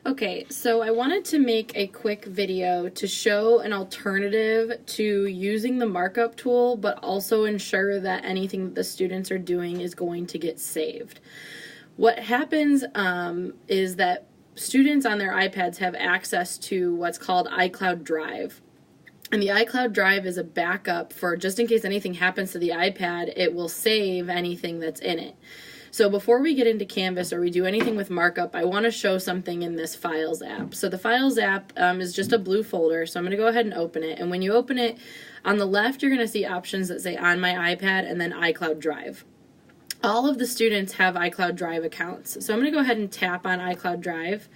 Okay, so I wanted to make a quick video to show an alternative to using the markup tool, but also ensure that anything that the students are doing is going to get saved. What happens is that students on their iPads have access to what's called iCloud Drive. And the iCloud Drive is a backup for just in case anything happens to the iPad, it will save anything that's in it. So before we get into Canvas or we do anything with markup, I want to show something in this Files app. So the Files app is just a blue folder, so I'm going to go ahead and open it. And when you open it, on the left you're going to see options that say On My iPad and then iCloud Drive. All of the students have iCloud Drive accounts. So I'm going to go ahead and tap on iCloud Drive.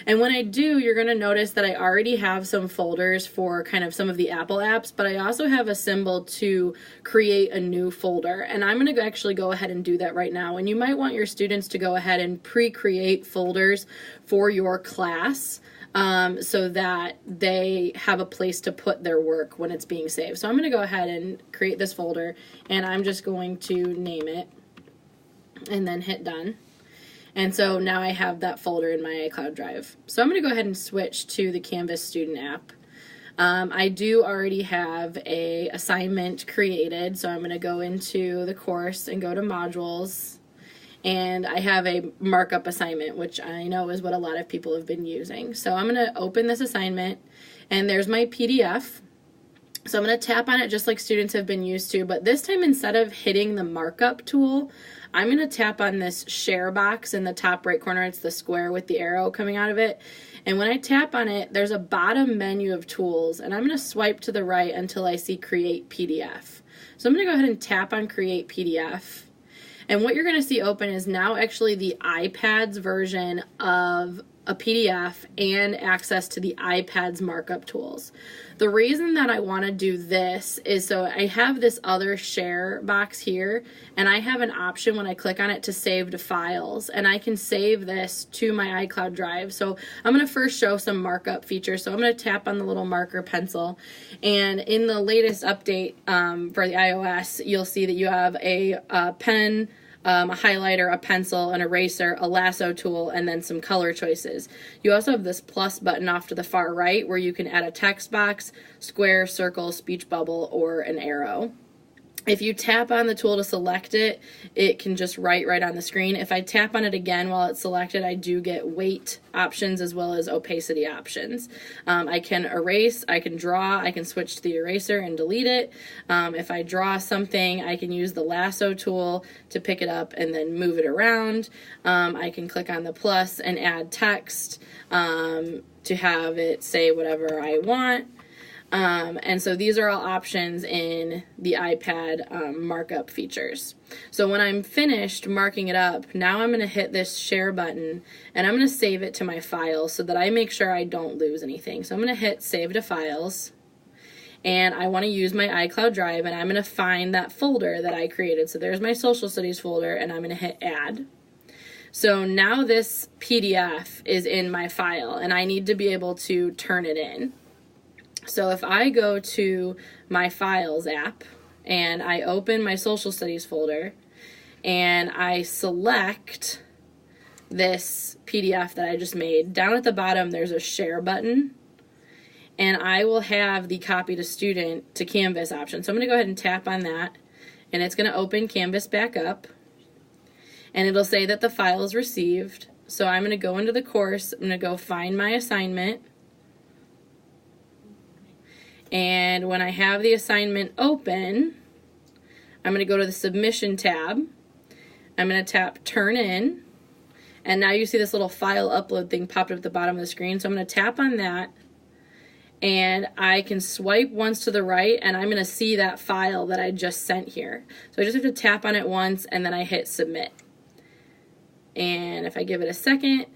And when I do, you're going to notice that I already have some folders for kind of some of the Apple apps, but I also have a symbol to create a new folder. And I'm going to actually go ahead and do that right now. And you might want your students to go ahead and pre-create folders for your class so that they have a place to put their work when it's being saved. So I'm going to go ahead and create this folder, and I'm just going to name it and then hit done. And so now I have that folder in my iCloud Drive. So I'm going to go ahead and switch to the Canvas student app. I do already have a assignment created, so I'm going to go into the course and go to modules. And I have a markup assignment, which I know is what a lot of people have been using. So I'm going to open this assignment, and there's my PDF. So I'm going to tap on it just like students have been used to, but this time instead of hitting the markup tool, I'm going to tap on this share box in the top right corner. It's the square with the arrow coming out of it. And when I tap on it, there's a bottom menu of tools, and I'm going to swipe to the right until I see Create PDF. So I'm going to go ahead and tap on Create PDF. And what you're going to see open is now actually the iPad's version of a PDF and access to the iPad's markup tools. The reason that I want to do this is so I have this other share box here, and I have an option when I click on it to save to files, and I can save this to my iCloud Drive. So I'm going to first show some markup features. So I'm going to tap on the little marker pencil, and in the latest update for the iOS, you'll see that you have a pen, a highlighter, a pencil, an eraser, a lasso tool, and then some color choices. You also have this plus button off to the far right where you can add a text box, square, circle, speech bubble, or an arrow. If you tap on the tool to select it, it can just write right on the screen. If I tap on it again while it's selected, I do get weight options as well as opacity options. I can erase, I can draw, I can switch to the eraser and delete it. If I draw something, I can use the lasso tool to pick it up and then move it around. I can click on the plus and add text to have it say whatever I want. And so these are all options in the iPad markup features. So when I'm finished marking it up, now I'm going to hit this share button, and I'm going to save it to my files so that I make sure I don't lose anything. So I'm going to hit Save to Files, and I want to use my iCloud Drive, and I'm going to find that folder that I created. So there's my social studies folder, and I'm going to hit Add. So now this PDF is in my file, and I need to be able to turn it in. So if I go to my Files app and I open my Social Studies folder and I select this PDF that I just made, down at the bottom there's a Share button, and I will have the Copy to Student to Canvas option. So I'm going to go ahead and tap on that, and it's going to open Canvas back up, and it'll say that the file is received. So I'm going to go into the course, I'm going to go find my assignment. And when I have the assignment open, I'm going to go to the Submission tab. I'm going to tap Turn In. And now you see this little file upload thing popped up at the bottom of the screen. So I'm going to tap on that. And I can swipe once to the right, and I'm going to see that file that I just sent here. So I just have to tap on it once, and then I hit Submit. And if I give it a second,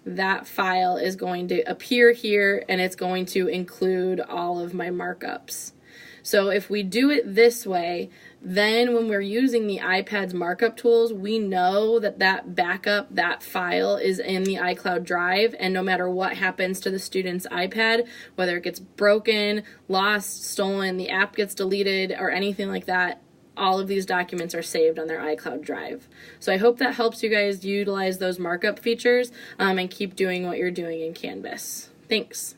that file is going to appear here, and it's going to include all of my markups. So if we do it this way, then when we're using the iPad's markup tools, we know that that backup, that file is in the iCloud Drive, and no matter what happens to the student's iPad, whether it gets broken, lost, stolen, the app gets deleted, or anything like that, all of these documents are saved on their iCloud Drive. So I hope that helps you guys utilize those markup features and keep doing what you're doing in Canvas. Thanks.